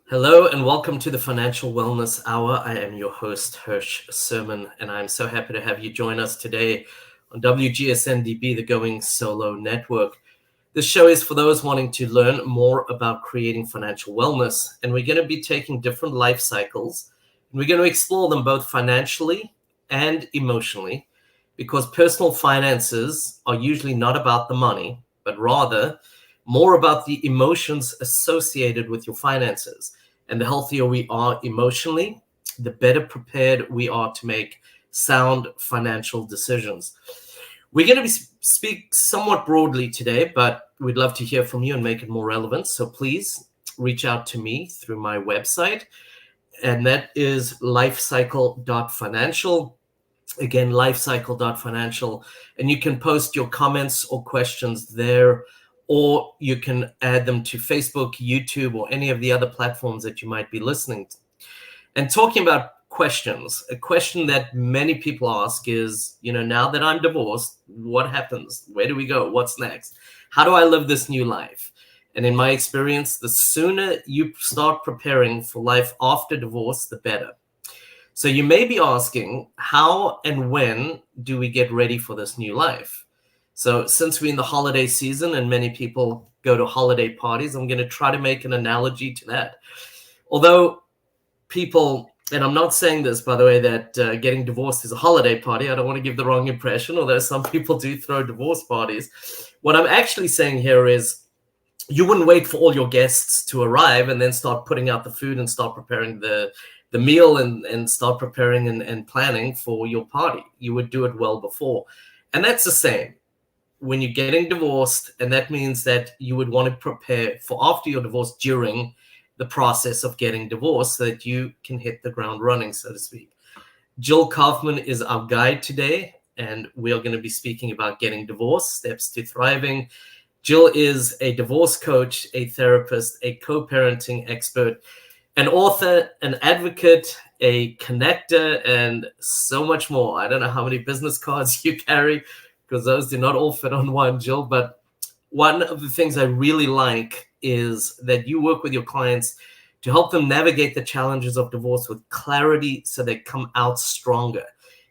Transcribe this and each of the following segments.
Hello and welcome to the Financial Wellness Hour. I am your host, Hirsch Serman, and I'm so happy to have you join us today on WGSN-DB, the Going Solo Network. This show is for those wanting to learn more about creating financial wellness, and we're going to be taking different life cycles, and we're going to explore them both financially and emotionally, because personal finances are usually not about the money, but rather more about the emotions associated with your finances. And the healthier we are emotionally, the better prepared we are to make sound financial decisions. We're going to speak somewhat broadly today, but we'd love to hear from you and make it more relevant. So please reach out to me through my website, and that is lifecycle.financial. Again, lifecycle.financial. And you can post your comments or questions there, or you can add them to Facebook, YouTube, or any of the other platforms that you might be listening to. And talking about questions, a question that many people ask is, now that I'm divorced, what happens? Where do we go? What's next? How do I live this new life? And in my experience, the sooner you start preparing for life after divorce, the better. So you may be asking, how and when do we get ready for this new life? So since we're in the holiday season and many people go to holiday parties, I'm going to try to make an analogy to that. Although people, and I'm not saying this, by the way, that getting divorced is a holiday party. I don't want to give the wrong impression, although some people do throw divorce parties. What I'm actually saying here is you wouldn't wait for all your guests to arrive and then start putting out the food and start preparing the meal and start preparing and planning for your party. You would do it well before. And that's the same when you're getting divorced, and that means that you would want to prepare for after your divorce during the process of getting divorced so that you can hit the ground running, so to speak. Jill Kaufman is our guide today, and we are going to be speaking about getting divorced, steps to thriving. Jill is a divorce coach, a therapist, a co-parenting expert, an author, an advocate, a connector, and so much more. I don't know how many business cards you carry, because those do not all fit on one, Jill. But one of the things I really like is that you work with your clients to help them navigate the challenges of divorce with clarity so they come out stronger.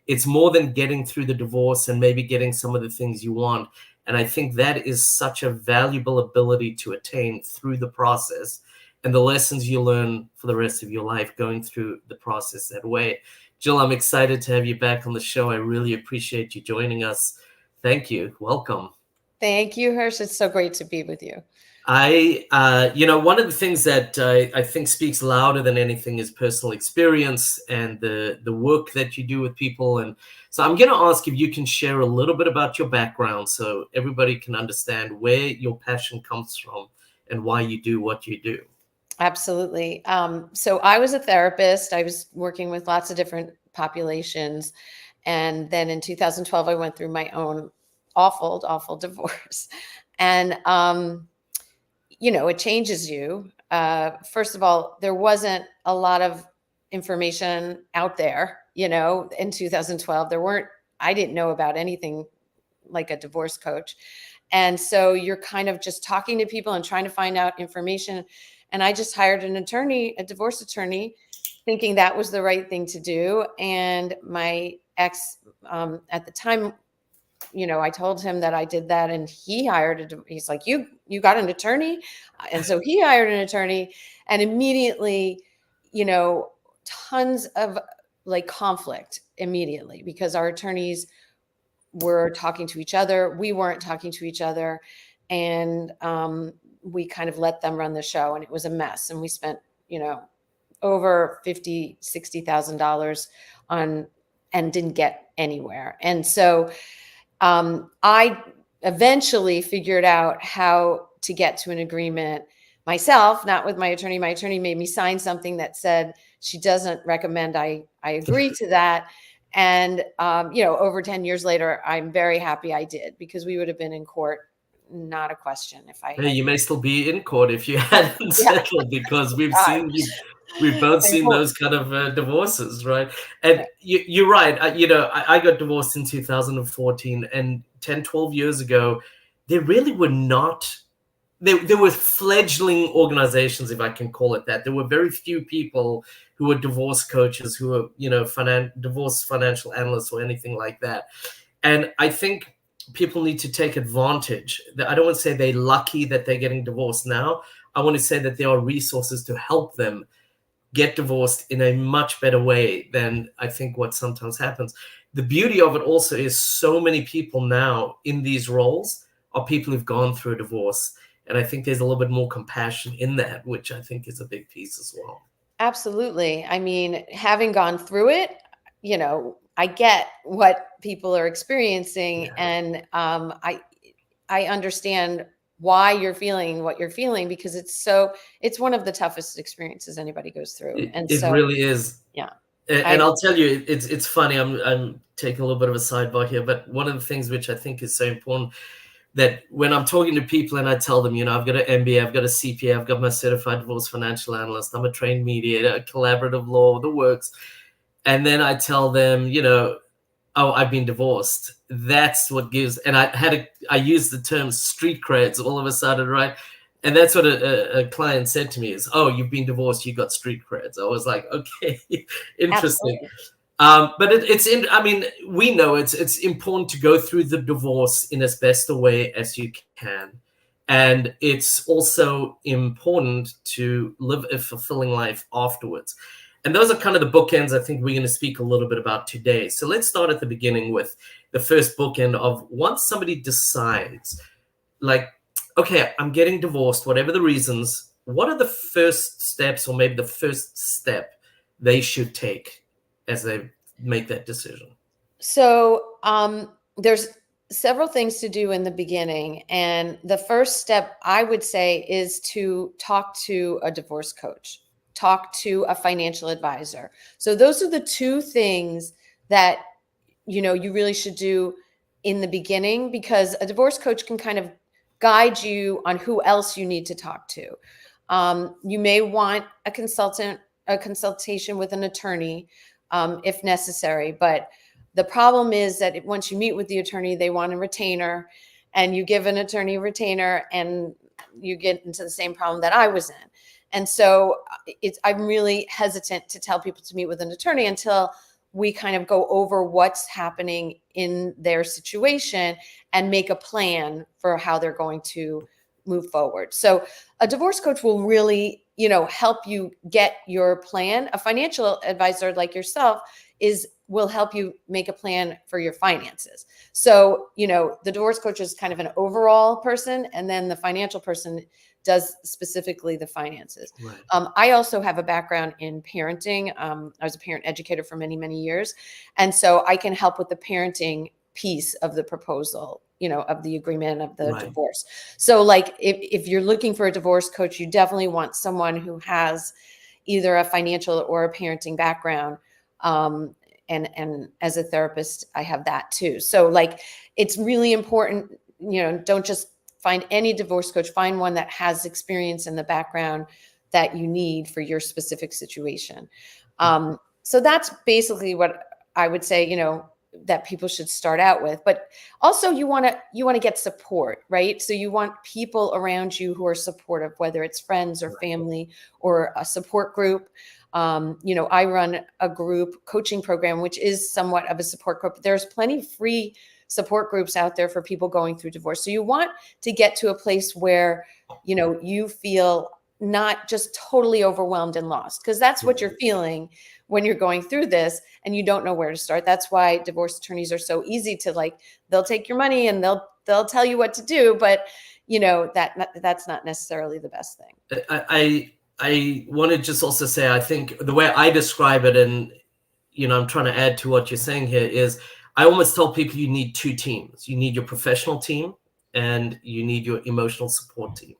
It's more than getting through the divorce and maybe getting some of the things you want. And I think that is such a valuable ability to attain through the process, and the lessons you learn for the rest of your life going through the process that way. Jill, I'm excited to have you back on the show. I really appreciate you joining us. Thank you. Welcome. Thank you, Hirsch. It's so great to be with you. One of the things that I think speaks louder than anything is personal experience and the work that you do with people. And so I'm going to ask if you can share a little bit about your background so everybody can understand where your passion comes from and why you do what you do. Absolutely. So I was a therapist. I was working with lots of different populations. And then in 2012, I went through my own awful divorce. And, it changes you. First of all, there wasn't a lot of information out there, in 2012. I didn't know about anything like a divorce coach. And so you're kind of just talking to people and trying to find out information. And I just hired an attorney, a divorce attorney, thinking that was the right thing to do. And my ex, at the time, I told him that I did that, and he's like, you got an attorney? And so he hired an attorney, and immediately, tons of conflict immediately, because our attorneys were talking to each other. We weren't talking to each other. And, we kind of let them run the show, and it was a mess. And we spent, over $50,000, $60,000 on, and didn't get anywhere. And so I eventually figured out how to get to an agreement myself, not with my attorney. My attorney made me sign something that said she doesn't recommend I agree to that. And, over 10 years later, I'm very happy I did, because we would have been in court. Not a question if I. Hey, you may still be in court if you hadn't settled, because we've both seen those kind of divorces, right? And you're right. I got divorced in 2014, and 10, 12 years ago, there really were not there were fledgling organizations, if I can call it that. There were very few people who were divorce coaches, who were, divorce financial analysts or anything like that. And I think people need to take advantage. I don't want to say they're lucky that they're getting divorced now. I want to say that there are resources to help them get divorced in a much better way than I think what sometimes happens. The beauty of it also is so many people now in these roles are people who've gone through a divorce. And I think there's a little bit more compassion in that, which I think is a big piece as well. Absolutely. I mean, having gone through it, I get what people are experiencing, and I understand why you're feeling what you're feeling, because it's one of the toughest experiences anybody goes through. It really is. Yeah. And I'll tell you, it's funny. I'm taking a little bit of a sidebar here, but one of the things which I think is so important, that when I'm talking to people and I tell them, I've got an MBA, I've got a CPA, I've got my certified divorce financial analyst, I'm a trained mediator, collaborative law, the works. And then I tell them, oh, I've been divorced. That's what gives, and I used the term street creds all of a sudden, right? And that's what a client said to me is, oh, you've been divorced, you got street creds. I was like, okay, interesting. Absolutely. But we know it's important to go through the divorce in as best a way as you can. And it's also important to live a fulfilling life afterwards. And those are kind of the bookends I think we're going to speak a little bit about today. So let's start at the beginning with the first bookend of, once somebody decides, like, okay, I'm getting divorced, whatever the reasons, what are the first steps, or maybe the first step they should take as they make that decision? So there's several things to do in the beginning. And the first step, I would say, is to talk to a divorce coach, talk to a financial advisor. So those are the two things that, you really should do in the beginning, because a divorce coach can kind of guide you on who else you need to talk to. You may want a consultation with an attorney, if necessary. But the problem is that once you meet with the attorney, they want a retainer, and you give an attorney a retainer, and you get into the same problem that I was in. And so I'm really hesitant to tell people to meet with an attorney until we kind of go over what's happening in their situation and make a plan for how they're going to move forward. So a divorce coach will really, help you get your plan. A financial advisor like yourself will help you make a plan for your finances. So, the divorce coach is kind of an overall person, and then the financial person does specifically the finances. Right. I also have a background in parenting. I was a parent educator for many, many years. And so I can help with the parenting piece of the proposal, of the agreement of the divorce. So like if you're looking for a divorce coach, you definitely want someone who has either a financial or a parenting background. And as a therapist, I have that too. So like, it's really important, don't just find any divorce coach, find one that has experience in the background that you need for your specific situation. So that's basically what I would say, that people should start out with. But also you want to get support, right? So you want people around you who are supportive, whether it's friends or family or a support group. I run a group coaching program, which is somewhat of a support group. There's plenty of free support groups out there for people going through divorce. So you want to get to a place where, you feel not just totally overwhelmed and lost, because that's what you're feeling when you're going through this and you don't know where to start. That's why divorce attorneys are so easy to they'll take your money and they'll tell you what to do, but that's not necessarily the best thing. I want to just also say, I think the way I describe it, and I'm trying to add to what you're saying here, is I almost tell people you need two teams. You need your professional team and you need your emotional support team.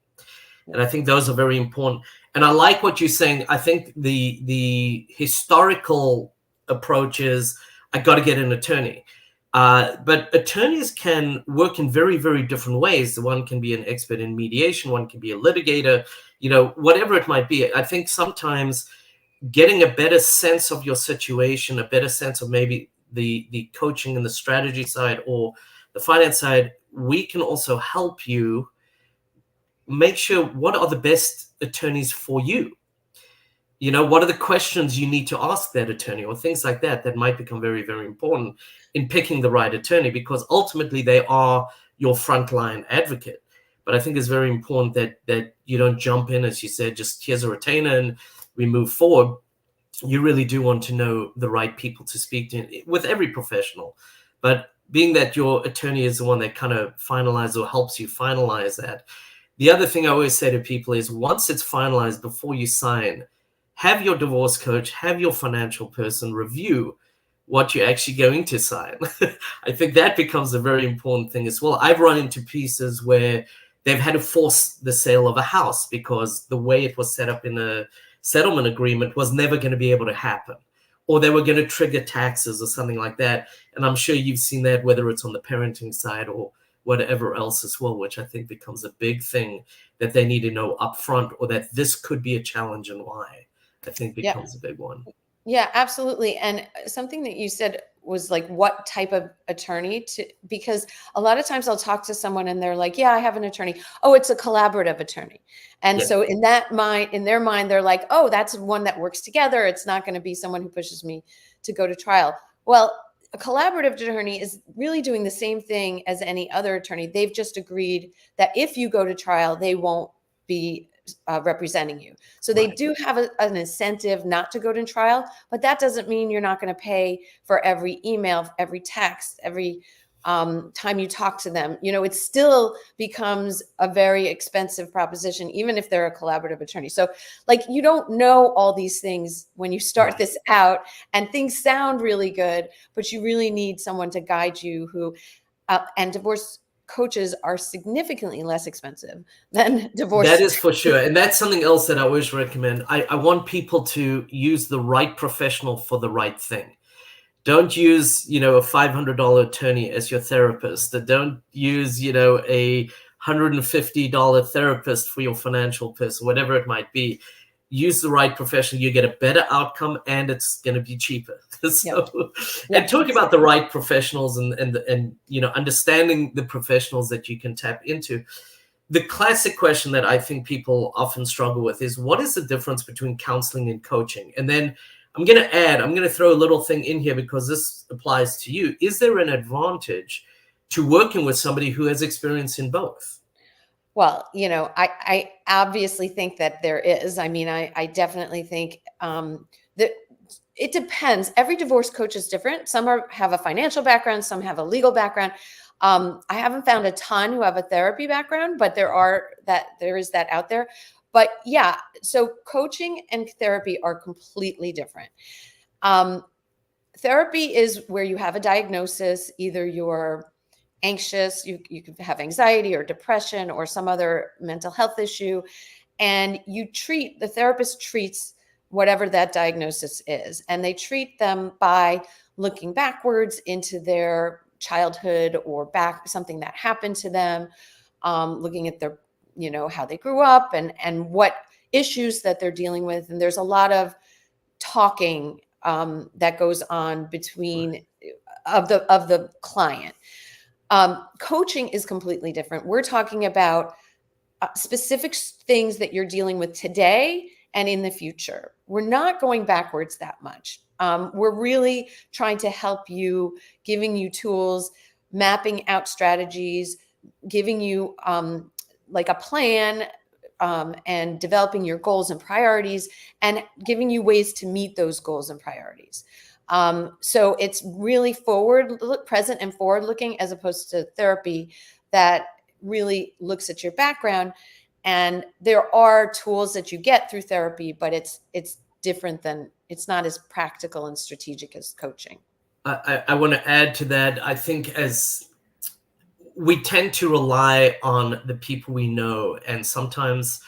And I think those are very important. And I like what you're saying. I think the historical approach is, I got to get an attorney. But attorneys can work in very, very different ways. One can be an expert in mediation. One can be a litigator, whatever it might be. I think sometimes getting a better sense of your situation, a better sense of maybe the coaching and the strategy side or the finance side, we can also help you make sure what are the best attorneys for you. What are the questions you need to ask that attorney, or things like that that might become very, very important in picking the right attorney, because ultimately they are your frontline advocate. But I think it's very important that you don't jump in, as you said, just here's a retainer and we move forward. You really do want to know the right people to speak to with every professional. But being that your attorney is the one that kind of finalizes or helps you finalize that. The other thing I always say to people is, once it's finalized, before you sign, have your divorce coach, have your financial person review what you're actually going to sign. I think that becomes a very important thing as well. I've run into pieces where they've had to force the sale of a house because the way it was set up in a settlement agreement was never going to be able to happen, or they were going to trigger taxes or something like that. And I'm sure you've seen that, whether it's on the parenting side or whatever else as well, which I think becomes a big thing that they need to know upfront, or that this could be a challenge and why. I think becomes a big one. Yeah, absolutely. And something that you said was like, what type of attorney because a lot of times I'll talk to someone and they're like, yeah, I have an attorney. Oh, it's a collaborative attorney. And so in their mind, they're like, oh, that's one that works together. It's not going to be someone who pushes me to go to trial. Well, a collaborative attorney is really doing the same thing as any other attorney. They've just agreed that if you go to trial, they won't be representing you. So they do have an incentive not to go to trial, but that doesn't mean you're not going to pay for every email, every text, every time you talk to them. It still becomes a very expensive proposition, even if they're a collaborative attorney. So you don't know all these things when you start this out, and things sound really good, but you really need someone to guide you and divorce coaches are significantly less expensive than divorce. That is for sure. And that's something else that I always recommend. I want people to use the right professional for the right thing. Don't use, a $500 attorney as your therapist. Don't use, a $150 therapist for your financial person, whatever it might be. Use the right professional, you get a better outcome, and it's going to be cheaper. And talking about the right professionals and understanding the professionals that you can tap into. The classic question that I think people often struggle with is, what is the difference between counseling and coaching? And then I'm going to throw a little thing in here because this applies to you. Is there an advantage to working with somebody who has experience in both? Well, I obviously think that there is. I mean, I definitely think that it depends. Every divorce coach is different. Some have a financial background, some have a legal background. I haven't found a ton who have a therapy background, but there is that out there. But yeah, so coaching and therapy are completely different. Therapy is where you have a diagnosis, either you're anxious, you could have anxiety or depression or some other mental health issue, and the therapist treats whatever that diagnosis is. And they treat them by looking backwards into their childhood or something that happened to them, looking at their, how they grew up and what issues that they're dealing with. And there's a lot of talking that goes on between of the client. Coaching is completely different. We're talking about specific things that you're dealing with today and in the future. We're not going backwards that much. We're really trying to help you, giving you tools, mapping out strategies, giving you like a plan, and developing your goals and priorities, and giving you ways to meet those goals and priorities. So it's really present and forward looking, as opposed to therapy that really looks at your background. And there are tools that you get through therapy, but it's different it's not as practical and strategic as coaching. I want to add to that. I think as we tend to rely on the people we know, and sometimes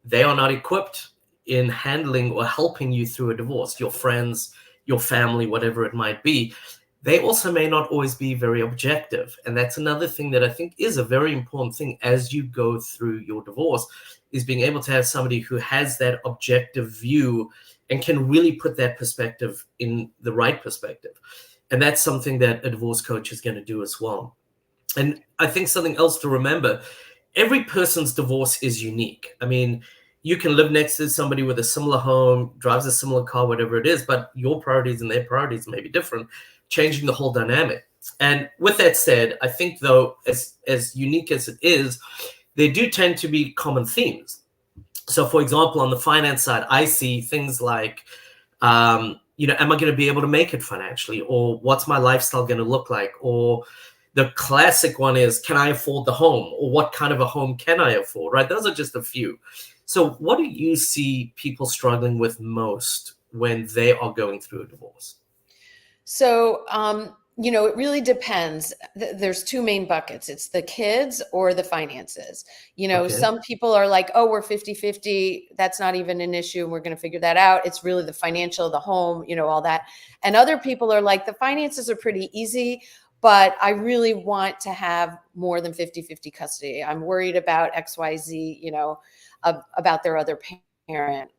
they are not equipped in handling or helping you through a divorce, your friends, your family, whatever it might be. They also may not always be very objective. And that's another thing that I think is a very important thing as you go through your divorce, is being able to have somebody who has that objective view and can really put that perspective in the right perspective. And that's something that a divorce coach is going to do as well. And I think something else to remember every person's divorce is unique. I mean, you can live next to somebody with a similar home, drives a similar car, whatever it is, but your priorities and their priorities may be different, changing the whole dynamic. And with that said, I think, though, as unique as it is, there do tend to be common themes. So, for example, on the finance side, I see things like, am I going to be able to make it financially? Or what's my lifestyle going to look like? Or the classic one is, can I afford the home? Or what kind of a home can I afford, right? Those are just a few. So what do you see people struggling with most when they are going through a divorce? So, it really depends. There's two main buckets. It's the kids or the finances. Okay. Some people are like, oh, we're 50-50. That's not even an issue. We're going to figure that out. It's really the financial, the home, all that. And other people are like, the finances are pretty easy, but I really want to have more than 50-50 custody. I'm worried about XYZ, about their other parent,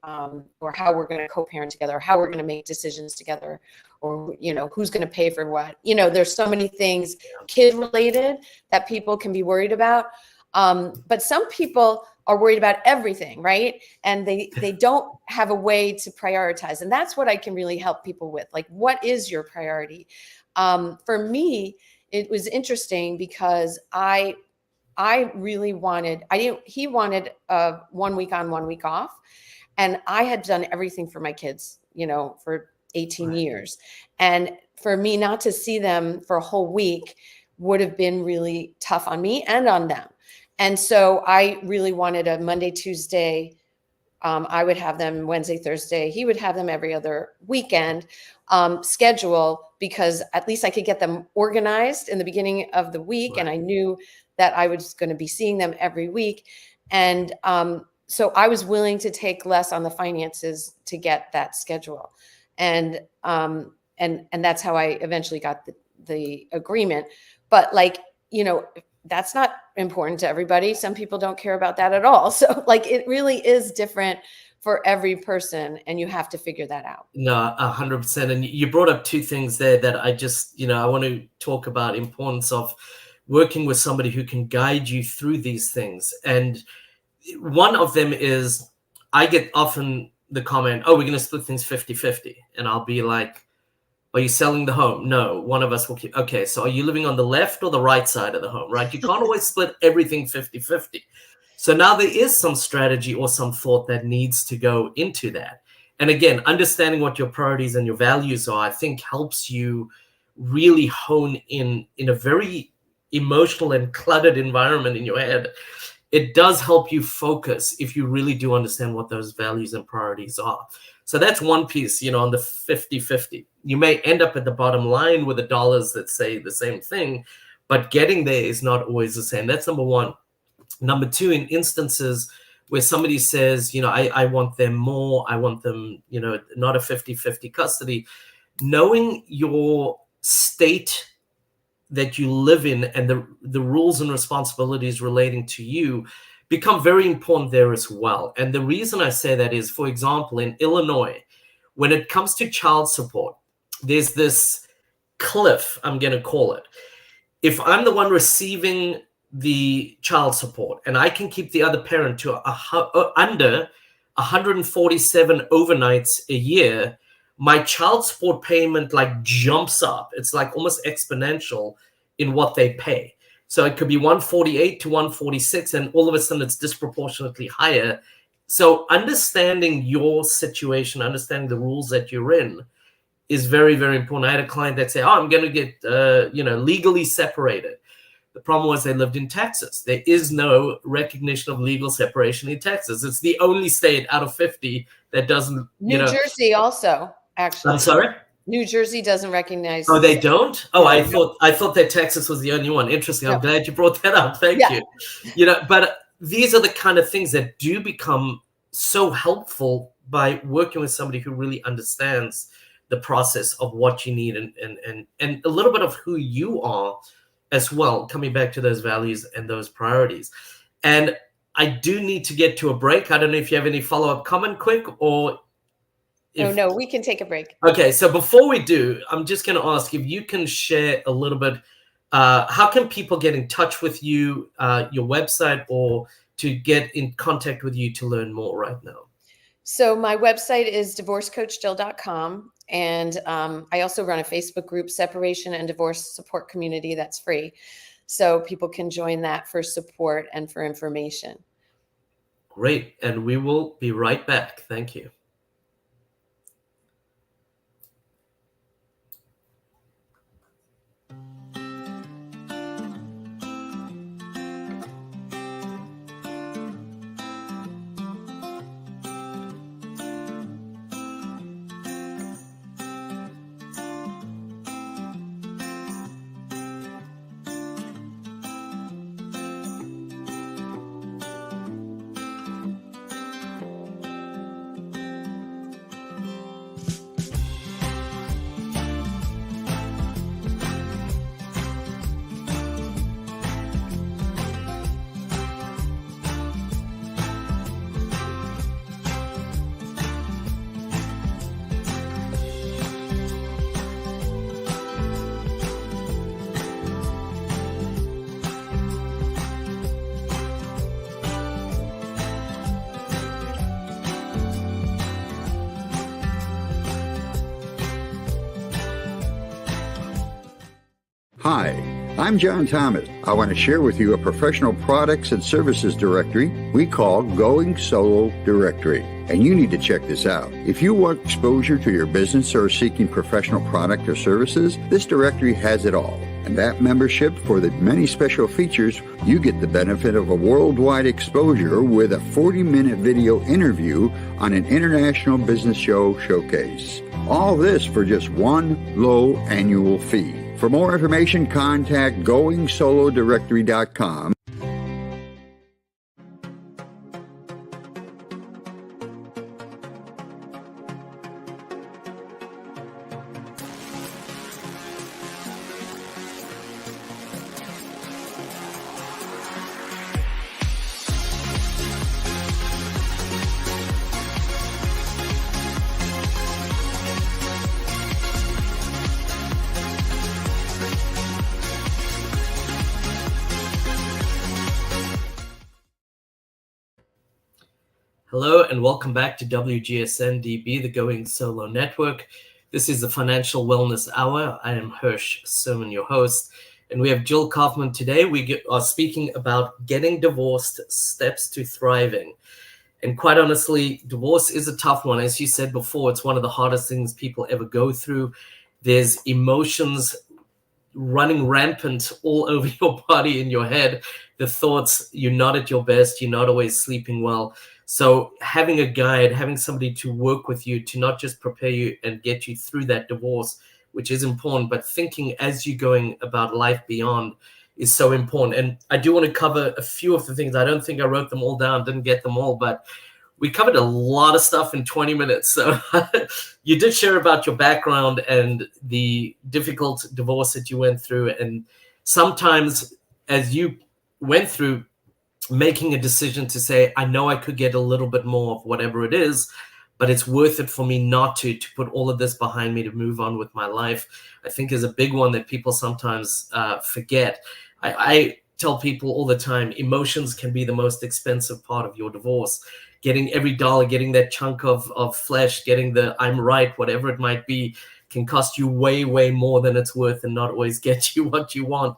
or how we're going to co-parent together, how we're going to make decisions together, or, who's going to pay for what. There's so many things kid related that people can be worried about. But some people are worried about everything, right? And they don't have a way to prioritize. And that's what I can really help people with. Like, what is your priority? For me, it was interesting because I really wanted, he wanted 1 week on, 1 week off. And I had done everything for my kids, for 18 years. And for me not to see them for a whole week would have been really tough on me and on them. And so I really wanted a Monday, Tuesday. I would have them Wednesday, Thursday. He would have them every other weekend schedule, because at least I could get them organized in the beginning of the week. Right. And I knew that I was going to be seeing them every week. And so I was willing to take less on the finances to get that schedule. And that's how I eventually got the agreement. But that's not important to everybody. Some people don't care about that at all. So it really is different for every person, and you have to figure that out. No, 100%. And you brought up two things there that I just, I want to talk about importance of working with somebody who can guide you through these things. And one of them is, I get often the comment, oh, we're going to split things 50-50. And I'll be like, are you selling the home? No, one of us will keep. Okay, so are you living on the left or the right side of the home, right? You can't always split everything 50-50. So now there is some strategy or some thought that needs to go into that. And again, understanding what your priorities and your values are, I think helps you really hone in a very emotional and cluttered environment in your head. It does help you focus if you really do understand what those values and priorities are. So that's one piece, on the 50-50. You may end up at the bottom line with the dollars that say the same thing, but getting there is not always the same. That's number one. Number two, in instances where somebody says, I want them more, I want them, not a 50-50 custody, knowing your state that you live in and the rules and responsibilities relating to you become very important there as well. And the reason I say that is, for example, in Illinois, when it comes to child support, there's this cliff, I'm going to call it. If I'm the one receiving the child support and I can keep the other parent to under 147 overnights a year, my child support payment jumps up. It's almost exponential in what they pay. So it could be 148 to 146, and all of a sudden it's disproportionately higher. So understanding your situation, understanding the rules that you're in is very, very important. I had a client that said, I'm going to get, legally separated. The problem was they lived in Texas. There is no recognition of legal separation in Texas. It's the only state out of 50 that doesn't, New Jersey also, actually. I'm sorry? New Jersey doesn't recognize. Oh, they don't? Oh, I thought that Texas was the only one. Interesting. I'm glad you brought that up. Thank you. But these are the kind of things that do become so helpful by working with somebody who really understands the process of what you need and a little bit of who you are as well, coming back to those values and those priorities. And I do need to get to a break. I don't know if you have any follow-up comment quick or... No, we can take a break. Okay, so before we do, I'm just going to ask if you can share a little bit How can people get in touch with you, your website, or to get in contact with you to learn more right now? So my website is divorcecoachjill.com. And I also run a Facebook group, Separation and Divorce Support Community, that's free. So people can join that for support and for information. Great. And we will be right back. Thank you. Hi, I'm John Thomas. I want to share with you a professional products and services directory we call Going Solo Directory. And you need to check this out. If you want exposure to your business or are seeking professional product or services, this directory has it all. And that membership, for the many special features, you get the benefit of a worldwide exposure with a 40-minute video interview on an international business show showcase. All this for just one low annual fee. For more information, contact GoingSoloDirectory.com. Hello and welcome back to WGSN-DB, the Going Solo Network. This is the Financial Wellness Hour. I am Hirsch Serman, your host, and we have Jill Kaufman today. We are speaking about getting divorced, steps to thriving. And quite honestly, divorce is a tough one. As you said before, it's one of the hardest things people ever go through. There's emotions running rampant all over your body, in your head. The thoughts, you're not at your best, you're not always sleeping well. So having a guide, having somebody to work with you to not just prepare you and get you through that divorce, which is important, but thinking as you're going about life beyond is so important. And I do want to cover a few of the things. I don't think I wrote them all down, didn't get them all, but we covered a lot of stuff in 20 minutes. So you did share about your background and the difficult divorce that you went through. And sometimes as you went through, making a decision to say, I know I could get a little bit more of whatever it is, but it's worth it for me not to put all of this behind me to move on with my life, I think is a big one that people sometimes forget. I tell people all the time, emotions can be the most expensive part of your divorce. Getting every dollar, getting that chunk of flesh, getting the I'm right, whatever it might be, can cost you way, way more than it's worth and not always get you what you want.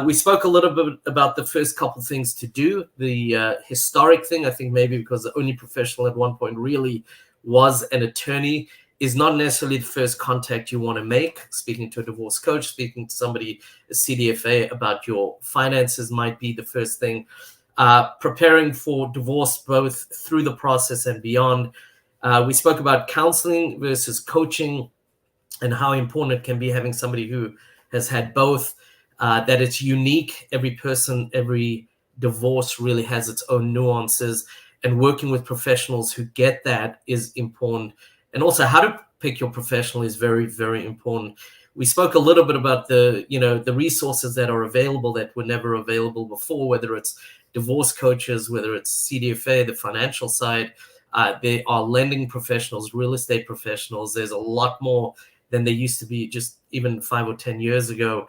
We spoke a little bit about the first couple things to do. The historic thing, I think maybe because the only professional at one point really was an attorney, is not necessarily the first contact you want to make. Speaking to a divorce coach, speaking to somebody, a CDFA, about your finances might be the first thing. Preparing for divorce, both through the process and beyond. We spoke about counseling versus coaching and how important it can be having somebody who has had both. That it's unique. Every person, every divorce really has its own nuances, and working with professionals who get that is important. And also how to pick your professional is very, very important. We spoke a little bit about the resources that are available that were never available before, whether it's divorce coaches, whether it's CDFA, the financial side. There are lending professionals, real estate professionals. There's a lot more than there used to be just even 5 or 10 years ago.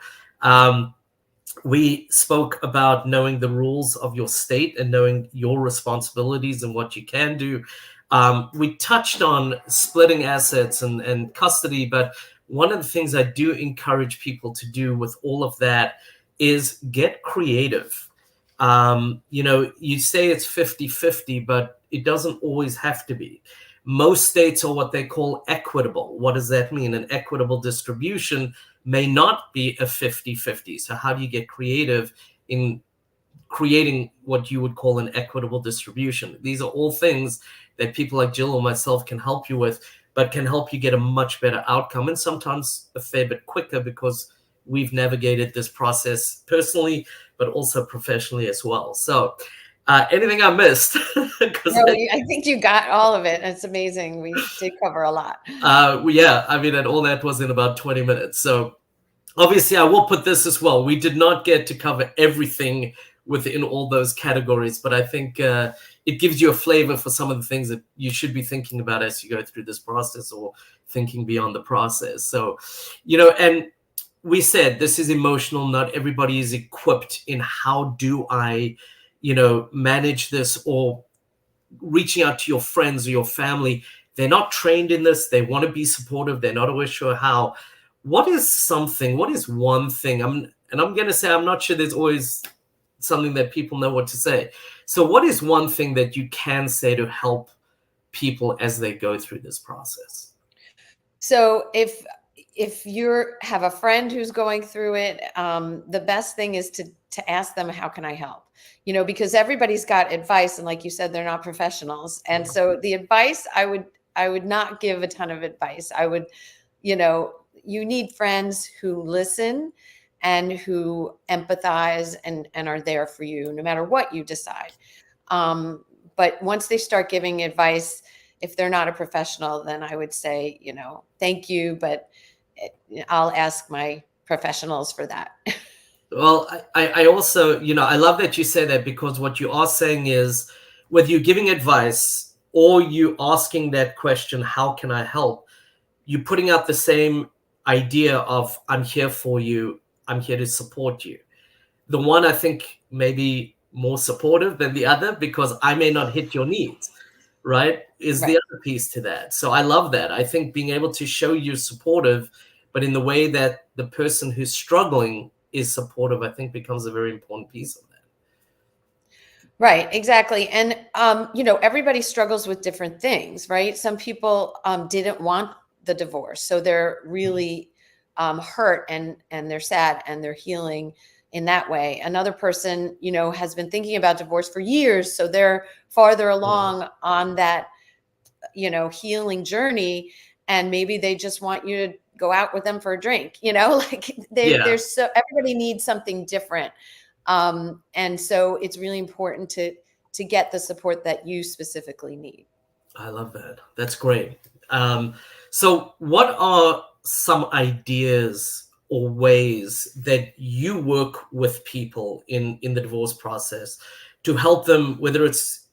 We spoke about knowing the rules of your state and knowing your responsibilities and what you can do. We touched on splitting assets and custody, but one of the things I do encourage people to do with all of that is get creative. You say it's 50-50, but it doesn't always have to be. Most states are what they call equitable. What does that mean? An equitable distribution may not be a 50-50. So how do you get creative in creating what you would call an equitable distribution? These are all things that people like Jill or myself can help you with, but can help you get a much better outcome, and sometimes a fair bit quicker, because we've navigated this process personally, but also professionally as well. So anything I missed? No, I think you got all of it. It's amazing. We did cover a lot. Yeah, I mean, and all that was in about 20 minutes. So obviously I will put this as well. We did not get to cover everything within all those categories, but I think it gives you a flavor for some of the things that you should be thinking about as you go through this process, or thinking beyond the process. So, and we said this is emotional. Not everybody is equipped in how do I, manage this, or reaching out to your friends or your family. They're not trained in this. They want to be supportive. They're not always sure how. What is one thing? I'm going to say, I'm not sure there's always something that people know what to say. So what is one thing that you can say to help people as they go through this process? So if you have a friend who's going through it, the best thing is to ask them, how can I help? Because everybody's got advice. And like you said, they're not professionals. And so the advice, I would not give a ton of advice. I would, you need friends who listen and who empathize and are there for you no matter what you decide. But once they start giving advice, if they're not a professional, then I would say, thank you, but I'll ask my professionals for that. Well, I also, I love that you say that, because what you are saying is, whether you're giving advice or you asking that question, how can I help? You're putting out the same idea of, I'm here for you. I'm here to support you. The one, I think, maybe more supportive than the other, because I may not hit your needs, right? Is the other piece to that. So I love that. I think being able to show you're supportive, but in the way that the person who's struggling is supportive, I think becomes a very important piece of that. Right, exactly. And, everybody struggles with different things, right? Some people didn't want the divorce, so they're really hurt and they're sad and they're healing in that way. Another person, has been thinking about divorce for years, so they're farther along on that, healing journey, and maybe they just want you to go out with them for a drink, there's so everybody needs something different. And so it's really important to get the support that you specifically need. I love that. That's great. So what are some ideas or ways that you work with people in the divorce process to help them, whether it's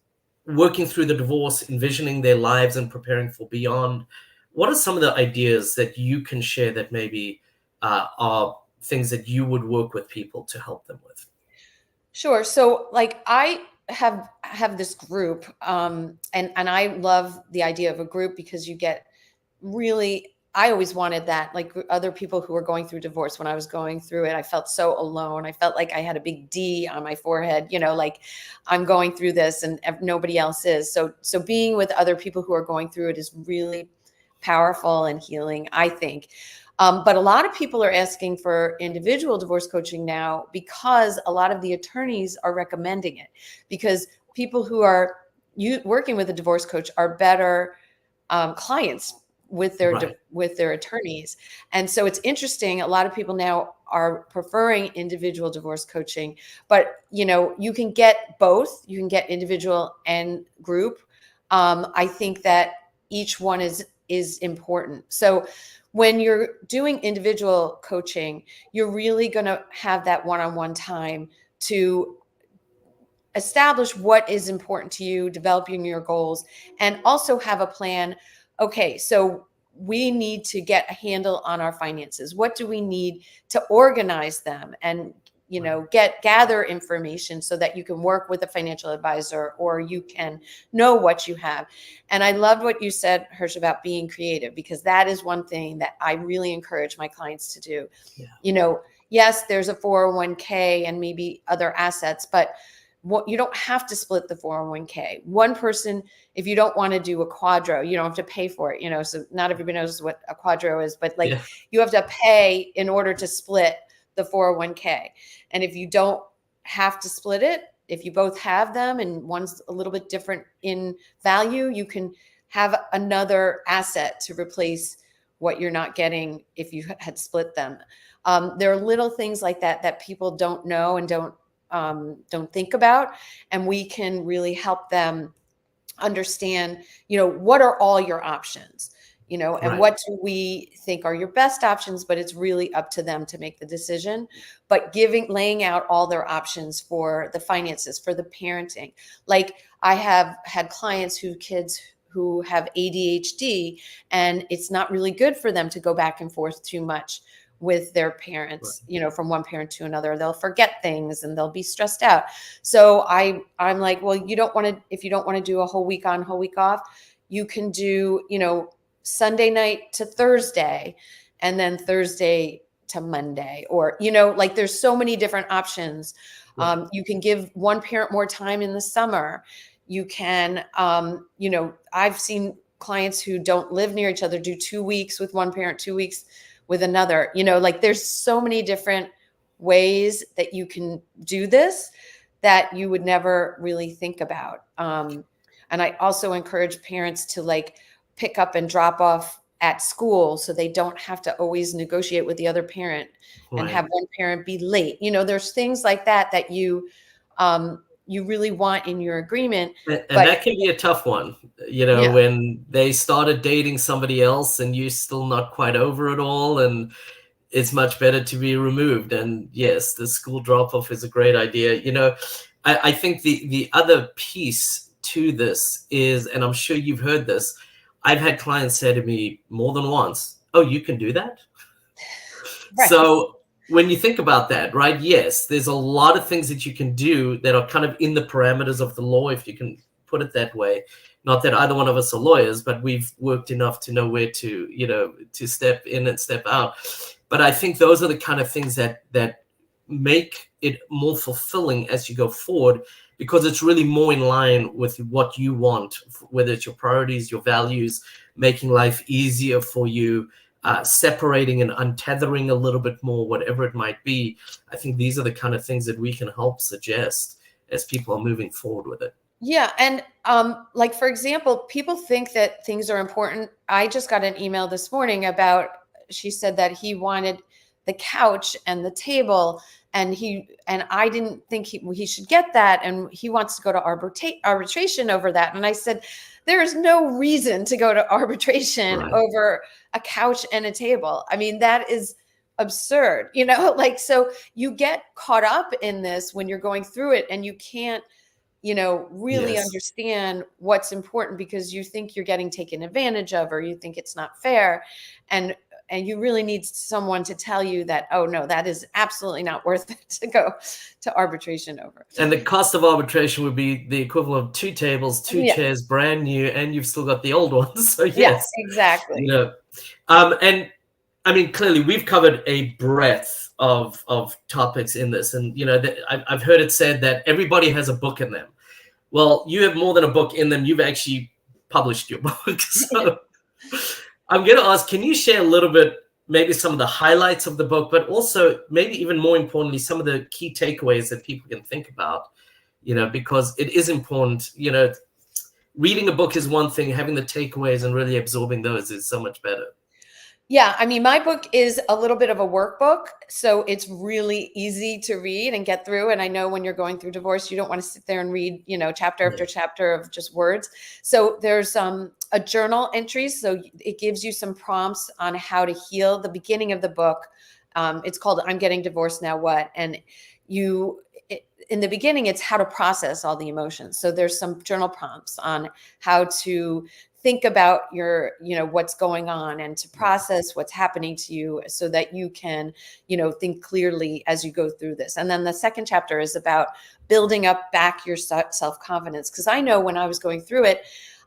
working through the divorce, envisioning their lives and preparing for beyond? What are some of the ideas that you can share that maybe are things that you would work with people to help them with? Sure. So I have this group, and I love the idea of a group, because you get really, I always wanted that, like other people who were going through divorce. When I was going through it, I felt so alone. I felt like I had a big D on my forehead, like I'm going through this and nobody else is. So being with other people who are going through it is really powerful and healing, I think. But a lot of people are asking for individual divorce coaching now, because a lot of the attorneys are recommending it, because people who are working with a divorce coach are better clients with their attorneys. And so it's interesting. A lot of people now are preferring individual divorce coaching, but you can get both. You can get individual and group. I think that each one is important. So when you're doing individual coaching, you're really going to have that one-on-one time to establish what is important to you, developing your goals, and also have a plan. Okay, so we need to get a handle on our finances. What do we need to organize them and, gather information so that you can work with a financial advisor or you can know what you have. And I loved what you said, Hirsch, about being creative, because that is one thing that I really encourage my clients to do. Yeah. Yes, there's a 401k and maybe other assets, but you don't have to split the 401k. One person, if you don't want to do a quadro, you don't have to pay for it, so not everybody knows what a quadro is, but you have to pay in order to split the 401k. And if you don't have to split it, if you both have them and one's a little bit different in value, you can have another asset to replace what you're not getting if you had split them. There are little things like that people don't know and don't think about, and we can really help them understand, what are all your options, and what do we think are your best options, but it's really up to them to make the decision. But laying out all their options for the finances, for the parenting. Like I have had clients kids who have ADHD, and it's not really good for them to go back and forth too much with their parents, from one parent to another. They'll forget things and they'll be stressed out. So I'm like, well, if you don't want to do a whole week on, whole week off, you can do, Sunday night to Thursday and then Thursday to Monday, or, there's so many different options. You can give one parent more time in the summer. You can, I've seen clients who don't live near each other do 2 weeks with one parent, 2 weeks with another, there's so many different ways that you can do this that you would never really think about. And I also encourage parents to pick up and drop off at school so they don't have to always negotiate with the other parent and have one parent be late. There's things like that you really want in your agreement. And that can be a tough one, when they started dating somebody else and you're still not quite over it all, and it's much better to be removed. And yes, the school drop-off is a great idea. I think the other piece to this is, and I'm sure you've heard this, I've had clients say to me more than once, "Oh, you can do that?" Right. So when you think about that, right? Yes, there's a lot of things that you can do that are kind of in the parameters of the law, if you can put it that way. Not that either one of us are lawyers, but we've worked enough to know where to, to step in and step out. But I think those are the kind of things that make it more fulfilling as you go forward, because it's really more in line with what you want, whether it's your priorities, your values, making life easier for you, separating and untethering a little bit more, whatever it might be. I think these are the kind of things that we can help suggest as people are moving forward with it. Yeah. And for example, people think that things are important. I just got an email this morning she said that he wanted the couch and the table, and I didn't think he should get that, and he wants to go to arbitration over that. And I said, there is no reason to go to arbitration over a couch and a table. I mean, that is absurd, so you get caught up in this when you're going through it, and you can't, really understand what's important because you think you're getting taken advantage of, or you think it's not fair. And you really need someone to tell you that, oh no, that is absolutely not worth it to go to arbitration over. And the cost of arbitration would be the equivalent of 2 tables, 2 chairs, brand new, and you've still got the old ones. So yes, exactly. And I mean, clearly we've covered a breadth of topics in this. And, I've heard it said that everybody has a book in them. Well, you have more than a book in them. You've actually published your book. So I'm going to ask, can you share a little bit, maybe some of the highlights of the book, but also maybe even more importantly, some of the key takeaways that people can think about, because it is important, reading a book is one thing, having the takeaways and really absorbing those is so much better. Yeah, I mean, my book is a little bit of a workbook, so it's really easy to read and get through. And I know when you're going through divorce, you don't want to sit there and read, chapter after chapter of just words. So there's a journal entries. So it gives you some prompts on how to heal. The beginning of the book, it's called "I'm Getting Divorced Now What?" And in the beginning, it's how to process all the emotions. So there's some journal prompts on how to think about your, what's going on and to process what's happening to you so that you can, think clearly as you go through this. And then the second chapter is about building up back your self-confidence. Because I know when I was going through it,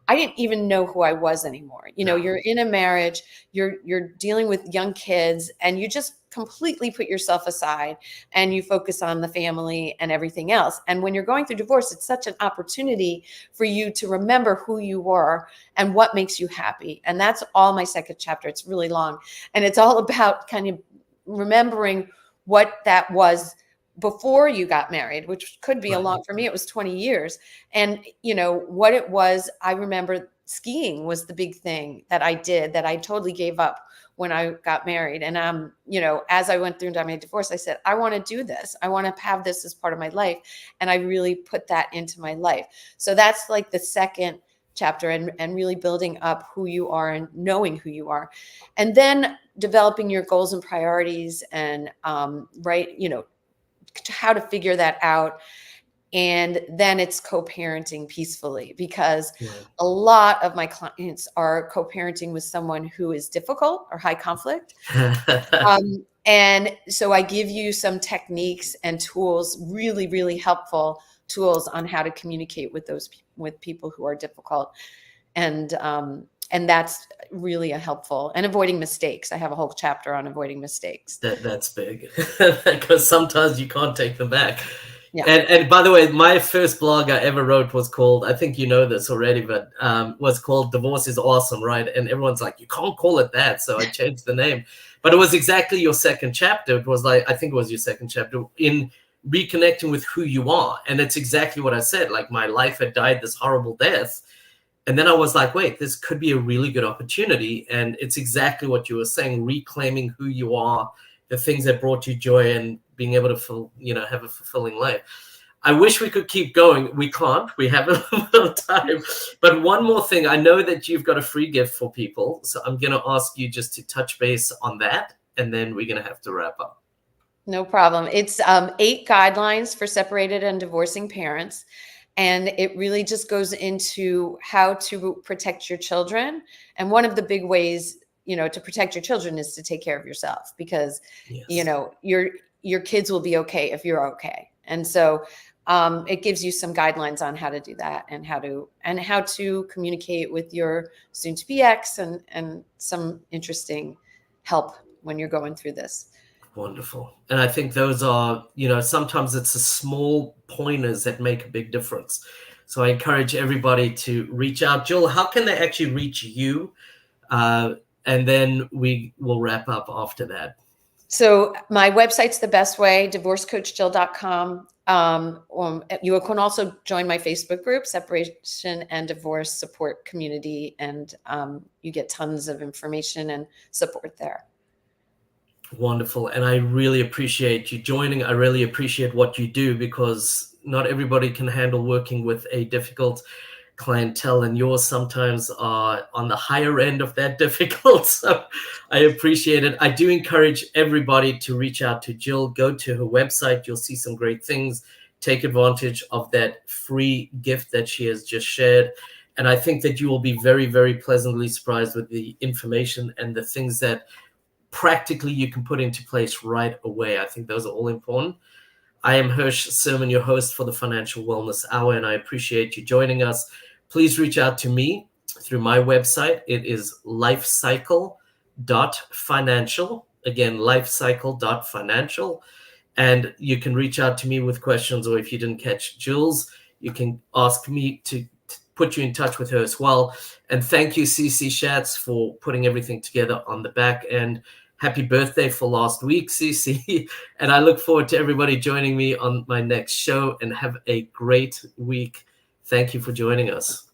I didn't even know who I was anymore. You're in a marriage, you're dealing with young kids, and you just completely put yourself aside and you focus on the family and everything else. And when you're going through divorce, it's such an opportunity for you to remember who you were and what makes you happy. And that's all my second chapter. It's really long. And it's all about kind of remembering what that was before you got married, which could be a long, for me, it was 20 years. And, what it was, I remember skiing was the big thing that I did that I totally gave up when I got married. And, as I went through my divorce, I said, I want to do this. I want to have this as part of my life. And I really put that into my life. So that's like the second chapter, and really building up who you are and knowing who you are. And then developing your goals and priorities and, how to figure that out. And then it's co-parenting peacefully, because a lot of my clients are co-parenting with someone who is difficult or high conflict. And so I give you some techniques and tools, really, really helpful tools on how to communicate with people who are difficult. And that's really helpful. And avoiding mistakes. I have a whole chapter on avoiding mistakes. That's big, because sometimes you can't take them back. Yeah. And by the way, my first blog I ever wrote was called, I think you know this already, but was called Divorce is Awesome, right? And everyone's like, you can't call it that. So I changed the name. But it was exactly your second chapter. It was like, I think it was your second chapter in reconnecting with who you are. And it's exactly what I said. Like, my life had died this horrible death. And then I was like, wait, this could be a really good opportunity. And it's exactly what you were saying, reclaiming who you are, the things that brought you joy, and being able to have a fulfilling life. I wish we could keep going. We can't. We haven't enough time. But one more thing. I know that you've got a free gift for people. So I'm going to ask you just to touch base on that. And then we're going to have to wrap up. No problem. It's 8 guidelines for separated and divorcing parents. And it really just goes into how to protect your children. And one of the big ways, to protect your children is to take care of yourself, because, your kids will be okay if you're okay. And so it gives you some guidelines on how to do that, and how to communicate with your soon-to-be ex, and some interesting help when you're going through this. Wonderful. And I think those are, sometimes it's the small pointers that make a big difference. So I encourage everybody to reach out. Jill, how can they actually reach you? And then we will wrap up after that. So my website's the best way, divorcecoachjill.com. You can also join my Facebook group, Separation and Divorce Support Community, and you get tons of information and support there. Wonderful. And I really appreciate you joining. I really appreciate what you do, because not everybody can handle working with a difficult clientele, and yours sometimes are on the higher end of that difficult. So I appreciate it. I do encourage everybody to reach out to Jill. Go to her website. You'll see some great things. Take advantage of that free gift that she has just shared. And I think that you will be very, very pleasantly surprised with the information and the things that practically you can put into place right away. I think those are all important. I am Hirsch Serman, your host for the Financial Wellness Hour, and I appreciate you joining us. Please reach out to me through my website. It is lifecycle.financial. Again, lifecycle.financial. And you can reach out to me with questions, or if you didn't catch Jules, you can ask me to put you in touch with her as well. And thank you, CC Schatz, for putting everything together on the back end. Happy birthday for last week, CC. And I look forward to everybody joining me on my next show, and have a great week. Thank you for joining us.